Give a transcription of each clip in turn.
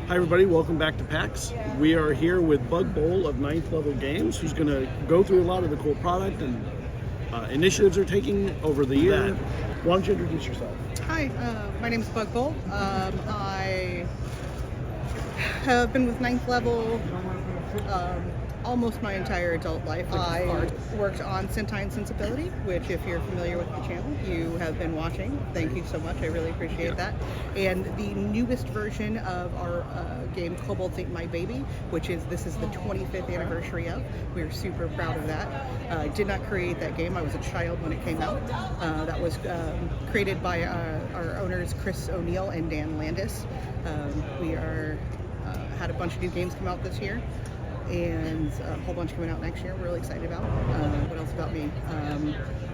Hi everybody, welcome back to PAX. We are here with Boll of 9th level games, who's going to go through a lot of the cool product and initiatives they're taking over the year. Why don't you introduce yourself? Hi, my name is Boll. I have been with 9th level almost my entire adult life. I worked on Sentai Sensibility, which if you're familiar with the channel, you have been watching. Thank you so much, I really appreciate that. And the newest version of our game, Kobolds Ate My Baby, this is the 25th anniversary of. We're super proud of that. I did not create that game, I was a child when it came out. That was created by our owners, Chris O'Neill and Dan Landis. We had a bunch of new games come out this year, and a whole bunch coming out next year. We're really excited about. What else about me?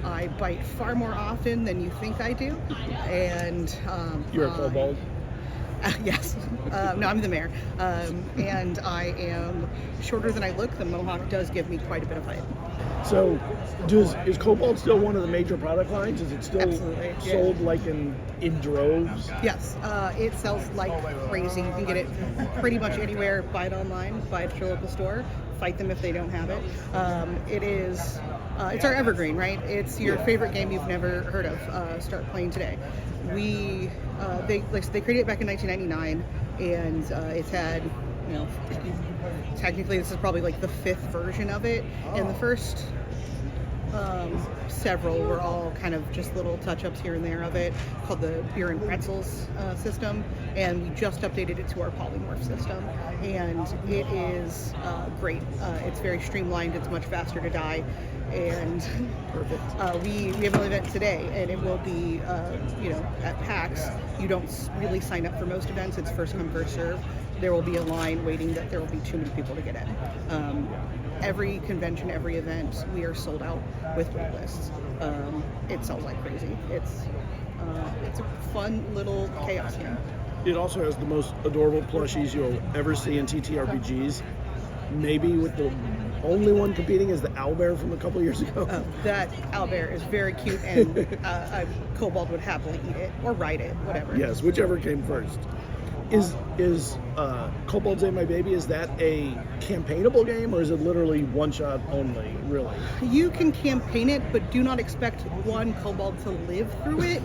I bite far more often than you think I do, and You're a kobold? Yes. No, I'm the mayor. And I am shorter than I look. The mohawk does give me quite a bit of height. So, is Kobold still one of the major product lines? Is it still sold like in droves? Yes, it sells like crazy. You can get it pretty much anywhere. Buy it online, buy it at your local store, fight them if they don't have it. It's our evergreen, right? It's your favorite game you've never heard of. Start playing today. They created it back in 1999, and it's had, technically this is probably like the 5th version of it, and the first several were all kind of just little touch-ups here and there of it, called the Beer and Pretzels system, and we just updated it to our polymorph system, and it is great. It's very streamlined, it's much faster to die, and we have an event today, and it will be, at PAX, you don't really sign up for most events, it's first come, first serve. There will be a line waiting that there will be too many people to get in. Every convention, every event, we are sold out with wait lists. It sells like crazy. It's a fun little chaos game. It also has the most adorable plushies you'll ever see in TTRPGs. Maybe with the only one competing is the owlbear from a couple years ago. That owlbear is very cute, and a kobold would happily eat it or ride it, whatever. Yes, whichever came first. Is Kobolds Ate My Baby, is that a campaignable game, or is it literally one-shot only, really? You can campaign it, but do not expect one kobold to live through it.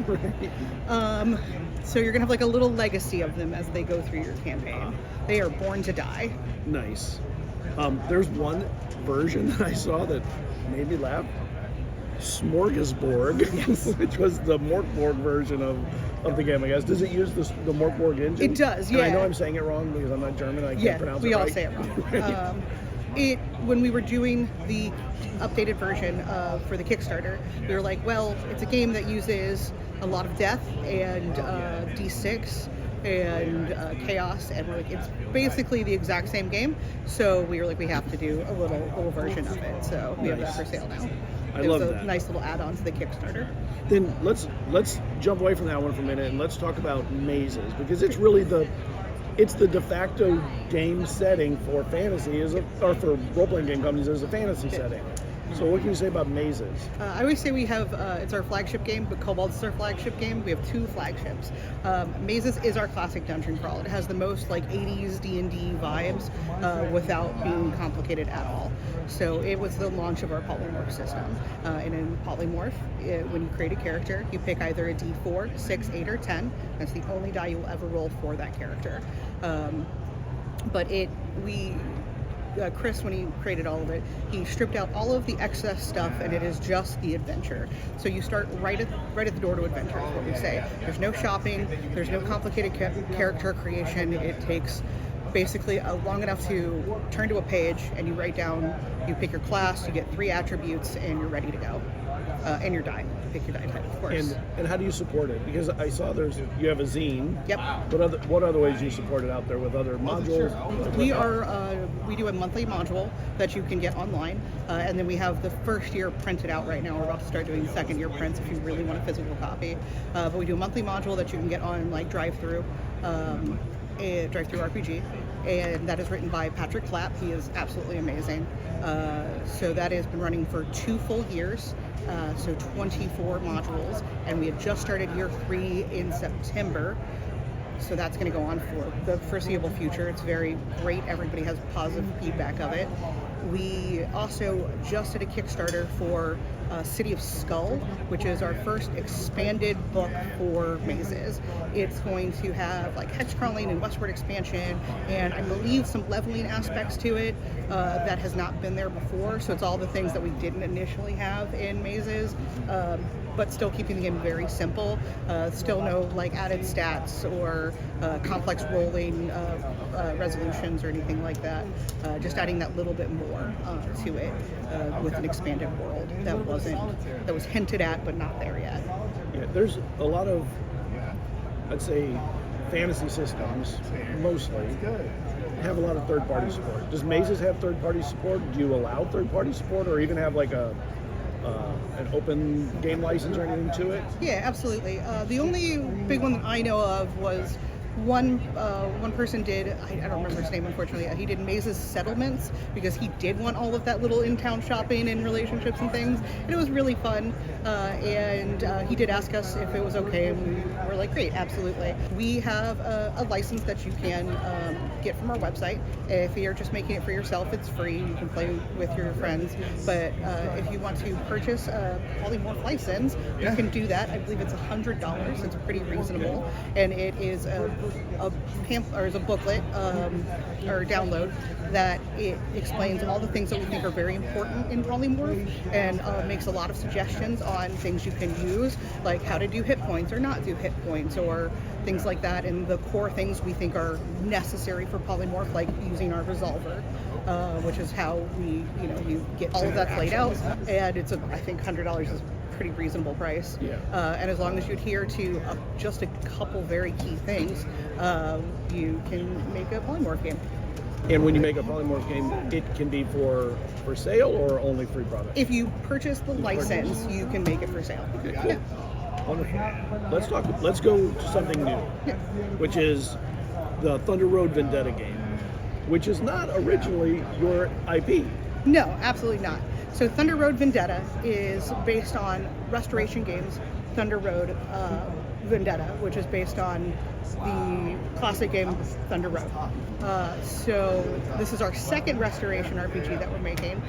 So you're going to have like a little legacy of them as they go through your campaign. They are born to die. Nice. There's one version that I saw that made me laugh. Smorgasbord, yes. Which was the Morkborg version of the game, I guess. Does it use the Morkborg engine? It does, yeah. And I know I'm saying it wrong because I'm not German. I can't pronounce it right. We all say it wrong. When we were doing the updated version for the Kickstarter, we were like, well, it's a game that uses a lot of death and D6 and chaos, and we're like, it's basically the exact same game. So we were like, we have to do a little version of it. So we have that for sale now. I love that. It was a nice little add-on to the Kickstarter. Then let's jump away from that one for a minute and let's talk about mazes, because it's really the de facto game setting for fantasy, or for role-playing game companies as a fantasy setting. So what can you say about mazes? I always say we have, it's our flagship game, but Kobolds is our flagship game. We have 2 flagships. Mazes is our classic dungeon crawl. It has the most like 80s D&D vibes without being complicated at all. So it was the launch of our polymorph system. And in polymorph, when you create a character, you pick either a D4, 6, 8, or 10. That's the only die you will ever roll for that character. Chris, when he created all of it, he stripped out all of the excess stuff, and it is just the adventure. So you start right at the door to adventure, is what we say. There's no shopping, there's no complicated character creation. It takes basically long enough to turn to a page, and you write down, you pick your class, you get 3 attributes, and you're ready to go. And your die. Pick your die type, of course. And how do you support it? Because I saw you have a zine. Yep. What other ways do you support it out there with other modules? We do a monthly module that you can get online, and then we have the first year printed out right now. We're about to start doing second year prints if you really want a physical copy. But we do a monthly module that you can get on like drive-through RPG, and that is written by Patrick Clapp. He is absolutely amazing. So that has been running for 2 full years. So 24 modules, and we had just started year 3 in September. So that's going to go on for the foreseeable future. It's very great. Everybody has positive feedback of it. We also just did a Kickstarter for City of Skull, which is our first expanded book for mazes. It's going to have like hex crawling and westward expansion, and I believe some leveling aspects to it that has not been there before. So it's all the things that we didn't initially have in mazes, but still keeping the game very simple. Still no like added stats or complex rolling resolutions or anything like that. Just adding that little bit more to it with an expanded world that was hinted at but not there yet. Yeah, there's a lot of, I'd say, fantasy systems mostly have a lot of third-party support. Does Mazes have third-party support? Do you allow third-party support, or even have like an open game license or anything to it? Yeah, absolutely. The only big one that I know of was one person did, I don't remember his name unfortunately, he did Mazes Settlements because he did want all of that little in-town shopping and relationships and things, and it was really fun, and he did ask us if it was okay, and we were like, great, absolutely. We have a license that you can get from our website. If you're just making it for yourself, it's free, you can play with your friends, but if you want to purchase a polymorph license, you can do that. I believe it's $100, it's pretty reasonable, and it is a booklet or download that it explains all the things that we think are very important in polymorph, and makes a lot of suggestions on things you can use, like how to do hit points or not do hit points or things like that, and the core things we think are necessary for polymorph, like using our resolver, which is how we, you get all of that laid out, and it's I think $100 is pretty reasonable price. Yeah. And as long as you adhere to just a couple very key things, you can make a polymorph game. And when you make a polymorph game, it can be for sale or only free product? If you purchase the license, you can make it for sale. Okay, cool. Yeah. Wonderful. Let's go to something new, which is the Thunder Road Vendetta game, which is not originally your IP. No, absolutely not. So Thunder Road Vendetta is based on Restoration Games' Thunder Road Vendetta, which is based on the classic game Thunder Road. So this is our second Restoration RPG that we're making.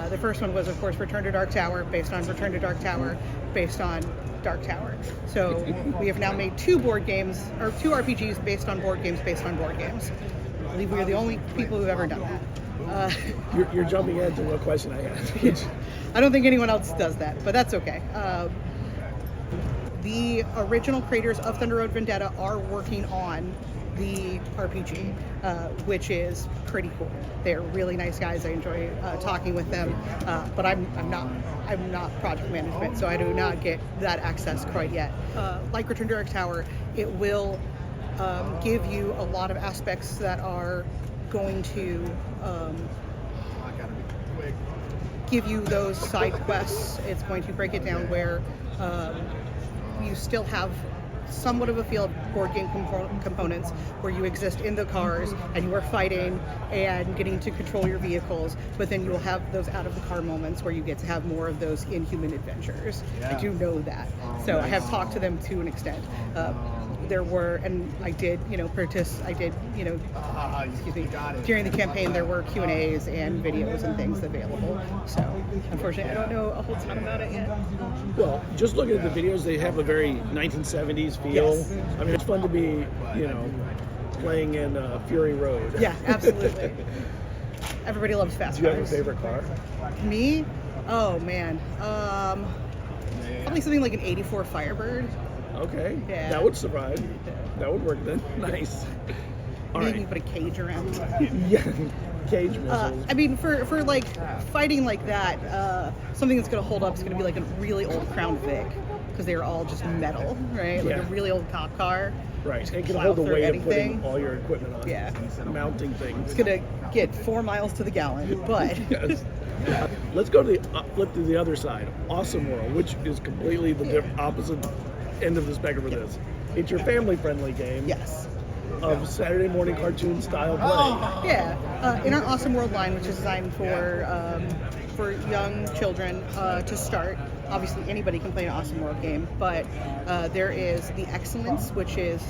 The first one was, of course, Return to Dark Tower, based on Return to Dark Tower, based on Dark Tower. So we have now made two RPGs based on board games, based on board games. I believe we are the only people who've ever done that. You're jumping ahead to a question I had. I don't think anyone else does that, but that's okay. The original creators of Thunder Road Vendetta are working on the RPG, which is pretty cool. They're really nice guys. I enjoy talking with them, but I'm not project management, so I do not get that access quite yet. Like Return to Dark Tower, it will give you a lot of aspects that are going to give you those side quests. It's going to break it down where you still have somewhat of a feel of board game components, where you exist in the cars and you are fighting and getting to control your vehicles, but then you will have those out of the car moments where you get to have more of those inhuman adventures. I do know that, so I have talked to them to an extent. There were, and I did, excuse me, during the campaign there were Q&As and videos and things available. So unfortunately I don't know a whole ton about it yet. Well, just looking at the videos, they have a very 1970s feel. Yes. I mean, it's fun to be, playing in Fury Road. Yeah, absolutely. Everybody loves fast Do you have a cars. favorite car? Me? Oh man. Probably something like an 84 Firebird. Okay. Yeah. That would survive. That would work then. Nice. All Maybe right. put a cage around. Yeah. Cage missiles. I mean, for like fighting like that, something that's gonna hold up is gonna be like a really old Crown Vic, because they're all just metal, right? Like Yeah. a really old cop car. Right. It can plow hold the through weight anything. of putting all your equipment on. Yeah. Mounting things. It's gonna get 4 miles to the gallon, but Yes. Let's go to flip to the other side. Awesome World, which is completely the opposite end of the spectrum for this. It's your family-friendly game yes. of Saturday morning cartoon style play. Yeah, in our Awesome World line, which is designed for young children to start, obviously anybody can play an awesome world game, but there is the Excellence, which is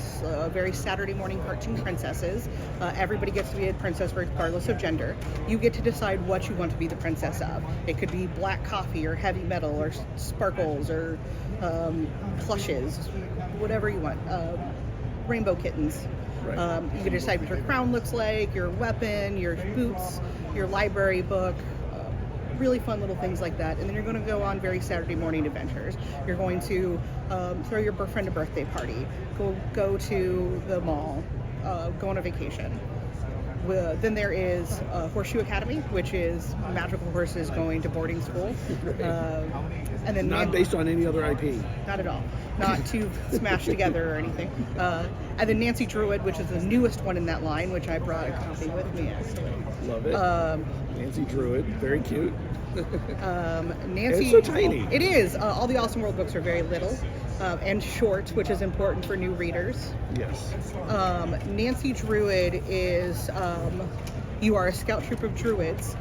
very Saturday morning cartoon princesses. Everybody gets to be a princess regardless of gender. You get to decide what you want to be the princess of. It could be black coffee or heavy metal or sparkles or plushes, whatever you want. Rainbow kittens. Right. You can decide what your crown looks like, your weapon, your boots, your library book. Really fun little things like that. And then you're going to go on very Saturday morning adventures. You're going to throw your friend a birthday party, go to the mall, go on a vacation. Then there is Horseshoe Academy, which is magical horses going to boarding school. And then Not based on any other IP. Not at all. Not to smash together or anything. And then Nancy Druid, which is the newest one in that line, which I brought a copy with me, actually. Love it. Nancy Druid, very cute. Nancy, it's so tiny. It is. All the Awesome World books are very little and short, which is important for new readers. Yes. Nancy Druid is, you are a scout troop of druids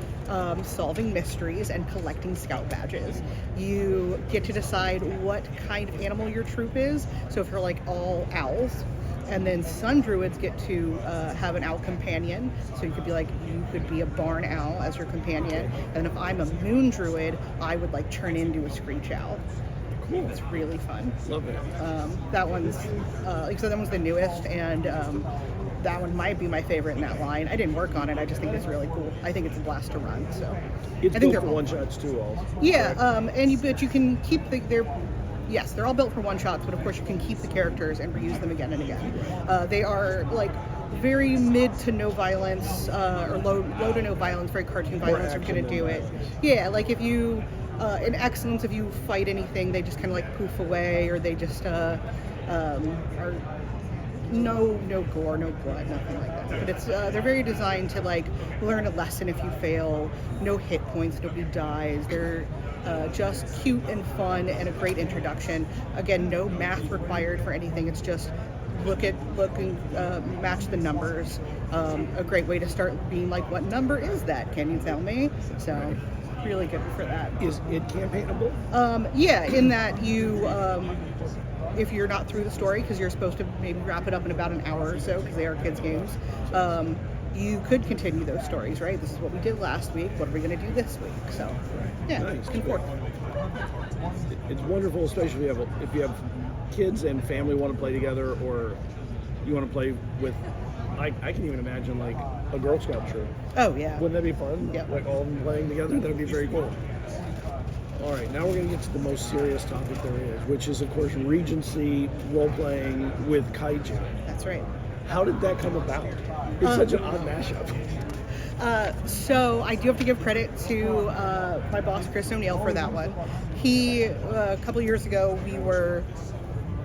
solving mysteries and collecting scout badges. You get to decide what kind of animal your troop is. So if you're like all owls, and then sun druids get to have an owl companion. So you could be like, you could be a barn owl as your companion. And if I'm a moon druid, I would like turn into a screech owl. Cool. It's really fun. Love it. That one's, like I said, that one's the newest, and that one might be my favorite in that line. I didn't work on it. I just think it's really cool. I think it's a blast to run. So It's I think built they're for one-shots too, also. Yeah, but you can keep yes, they're all built for one-shots, but of course you can keep the characters and reuse them again and again. They are like very mid to no violence, or low to no violence, very cartoon violence are going to do it. Yeah, like if you, in Excellence, if you fight anything, they just kind of like poof away, or they just are no gore, no blood, nothing like that. But it's they're very designed to like learn a lesson if you fail. No hit points, nobody dies. They're just cute and fun and a great introduction. Again, no math required for anything. It's just look and match the numbers. A great way to start being like, what number is that? Can you tell me? So really good for that. Is it campaignable? Yeah, in that you, if you're not through the story, because you're supposed to maybe wrap it up in about an hour or so, because they are kids' games, you could continue those stories, right? This is what we did last week. What are we going to do this week? So, yeah, Nice. and forth. It's wonderful, especially if you have kids and family want to play together, or you want to play with. I can even imagine like a Girl Scout troop. Oh yeah. Wouldn't that be fun? Yeah. Like all of them playing together. That would be very cool. All right, now we're going to get to the most serious topic there is, which is, of course, Regency role-playing with kaiju. That's right. How did that come about? It's such an odd mashup. So I do have to give credit to my boss, Chris O'Neill, for that one. He, a couple years ago, we were,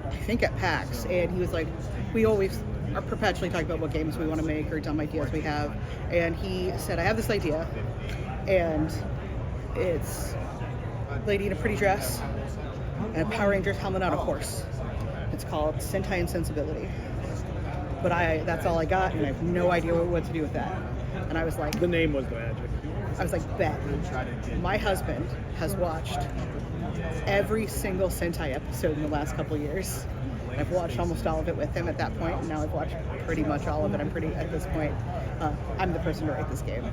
I think, at PAX, and he was like, we always are perpetually talking about what games we want to make or dumb ideas we have. And he said, I have this idea, and it's a lady in a pretty dress and a Power Rangers helmet on a horse. It's called Sentai Sensibility. But that's all I got, and I have no idea what to do with that. And I was like... The name was the magic. I was like, bet. My husband has watched every single Sentai episode in the last couple of years. I've watched almost all of it with him at that point, and now I've watched pretty much all of it. At this point, I'm the person to write this game.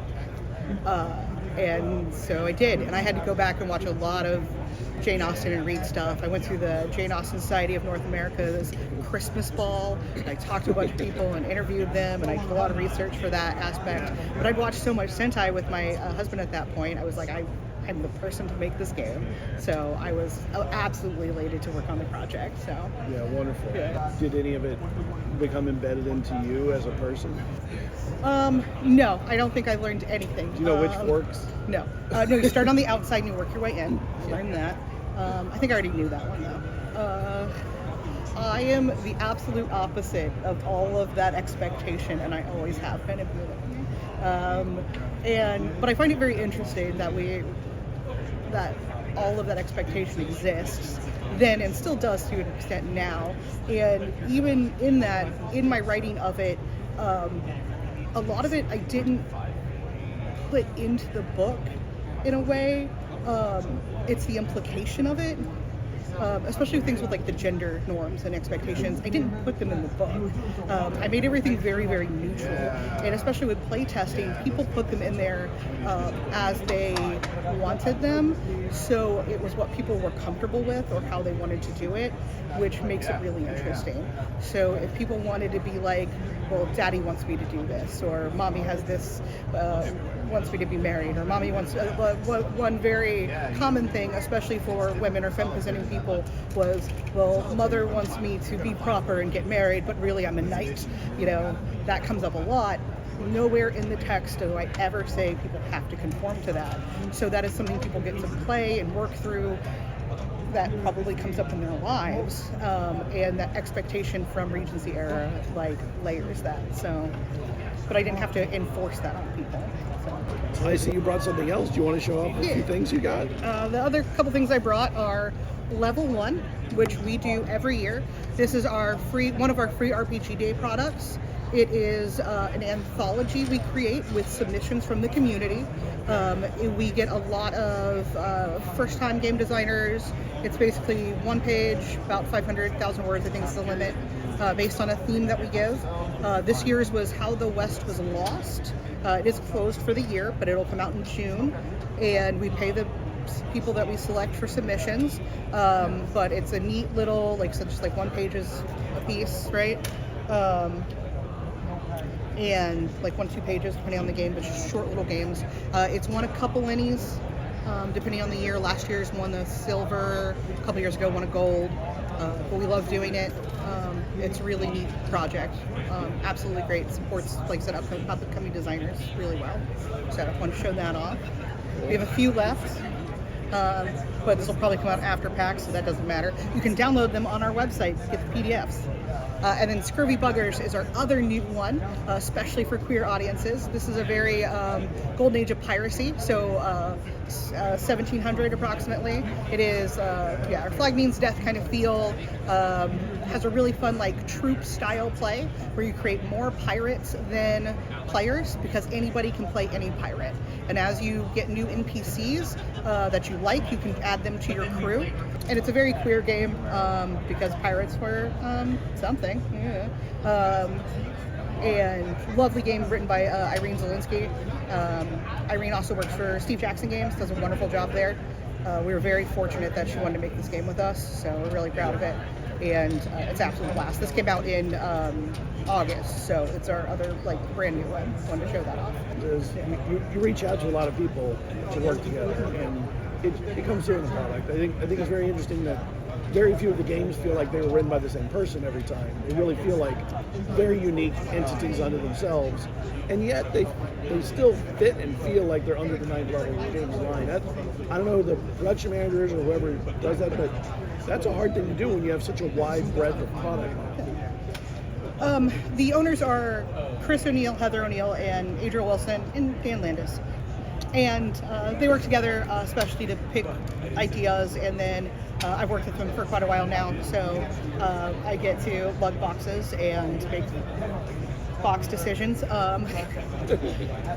And so I did, and I had to go back and watch a lot of Jane Austen and read stuff. I went through the Jane Austen Society of North America's Christmas ball, and I talked to a bunch of people and interviewed them, and I did a lot of research for that aspect. But I'd watched so much Sentai with my husband at that point, I was like, I'm the person to make this game. So I was absolutely elated to work on the project. So Yeah, wonderful. Yeah. Did any of it become embedded into you as a person? No, I don't think I learned anything. Do you know which forks? No. No, you start on the outside and you work your way in. I learned that. I think I already knew that one though. I am the absolute opposite of all of that expectation, and I always have been, if you look at me. But I find it very interesting that all of that expectation exists then and still does to an extent now. And even in that, in my writing of it, a lot of it I didn't put into the book in a way. It's the implication of it. Especially things with like the gender norms and expectations. I didn't put them in the book. I made everything very, very neutral. And especially with playtesting, people put them in there as they wanted them. So it was what people were comfortable with or how they wanted to do it, which makes it really interesting. So if people wanted to be like, well, daddy wants me to do this, or mommy has this, wants me to be married, or mommy wants, one very common thing, especially for women or femme-presenting people, was, well, mother wants me to be proper and get married, but really I'm a knight. You know, that comes up a lot. Nowhere in the text do I ever say people have to conform to that. So that is something people get to play and work through. That probably comes up in their lives, and that expectation from Regency era like layers that. So, but I didn't have to enforce that on people. So I see you brought something else. Do you want to show off a few things you got? The other couple things I brought are Level 1, which we do every year. This is one of our free RPG Day products. It is an anthology we create with submissions from the community. We get a lot of first-time game designers. It's basically one page, about 500,000 words, I think is the limit, based on a theme that we give. This year's was How the West Was Lost. It is closed for the year, but it'll come out in June, and we pay the people that we select for submissions. But it's a neat little, like, so just like one page is a piece, right? And like 1-2 pages depending on the game, but just short little games. It's won a couple Ennies, depending on the year. Last year's won the silver, a couple years ago won a gold, but we love doing it. It's a really neat project, absolutely great. Supports, like I said, up-and-coming designers really well. So I want to show that off. We have a few left, but this will probably come out after PAX, so that doesn't matter. You can download them on our website, get the PDFs. And then Scurvy Buggers is our other new one, especially for queer audiences. This is a very golden age of piracy, so 1700 approximately. It is, our flag means death kind of feel. Has a really fun like troop style play where you create more pirates than players, because anybody can play any pirate. And as you get new NPCs that you like, you can add them to your crew. And it's a very queer game because pirates were something. Yeah. And lovely game written by Irene Zielinski. Irene also works for Steve Jackson Games, does a wonderful job there. We were very fortunate that she wanted to make this game with us, so we're really proud of it. And it's absolute blast. This came out in August, so it's our other like brand new one. Wanted to show that off. You reach out to a lot of people to work together, and it comes through in the product. I think it's very interesting that very few of the games feel like they were written by the same person every time. They really feel like very unique entities unto themselves, and yet they still fit and feel like they're under the 9th level game design. I don't know who the production managers or whoever does that, but that's a hard thing to do when you have such a wide breadth of product. The owners are Chris O'Neill, Heather O'Neill, and Adriel Wilson, and Dan Landis. And they work together especially to pick ideas, and then I've worked with them for quite a while now, so I get to lug boxes and make box decisions.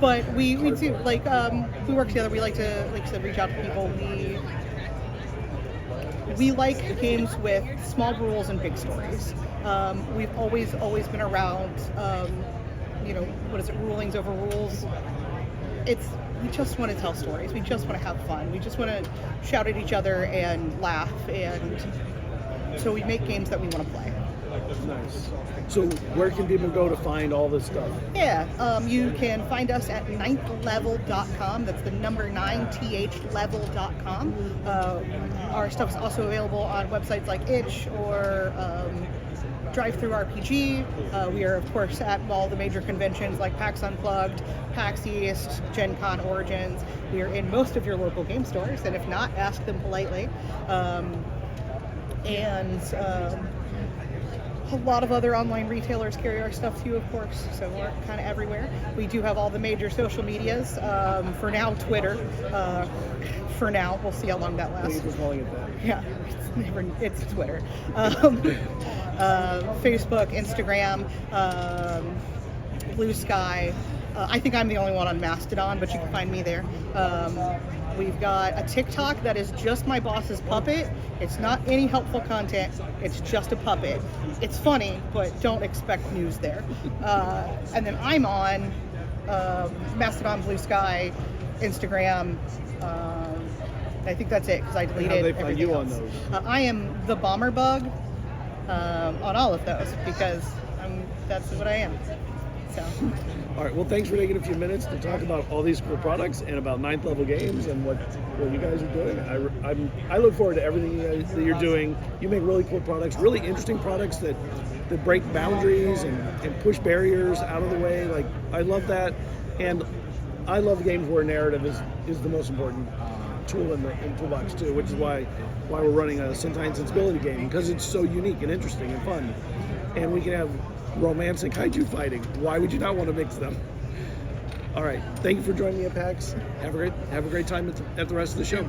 But we do, like, we work together. We like to, like I said, reach out to people. We like games with small rules and big stories. We've always been around, rulings over rules. We just want to tell stories. We just want to have fun. We just want to shout at each other and laugh, and so we make games that we want to play. Nice. So where can people go to find all this stuff? Yeah, you can find us at 9thlevel.com. That's the number 9thlevel.com. Our stuff is also available on websites like Itch or Drive-Thru RPG. We are, of course, at all the major conventions like PAX Unplugged, PAX East, Gen Con Origins. We are in most of your local game stores, and if not, ask them politely. A lot of other online retailers carry our stuff too, of course, so we're kind of everywhere. We do have all the major social medias. For now, Twitter. For now, we'll see how long that lasts. We're calling it that. Yeah, it's Twitter. Facebook, Instagram, Blue Sky, I think I'm the only one on Mastodon, but you can find me there. We've got a TikTok that is just my boss's puppet. It's not any helpful content. It's just a puppet. It's funny, but don't expect news there. And then I'm on Mastodon, Blue Sky, Instagram. I think that's it because I deleted How do they find everything you else. on those? I am the Bomber Bug on all of those because that's what I am. So. All right, well, thanks for taking a few minutes to talk about all these cool products and about 9th level games and what you guys are doing. I look forward to everything that you're doing. You make really cool products, really interesting products that break boundaries and push barriers out of the way. Like, I love that. And I love games where narrative is the most important tool in the toolbox too, which is why we're running a Sentai Sensibility game, because it's so unique and interesting and fun. And we can have romance and kaiju fighting. Why would you not want to mix them? All right, thank you for joining me at PAX. Have a great time at the rest of the show.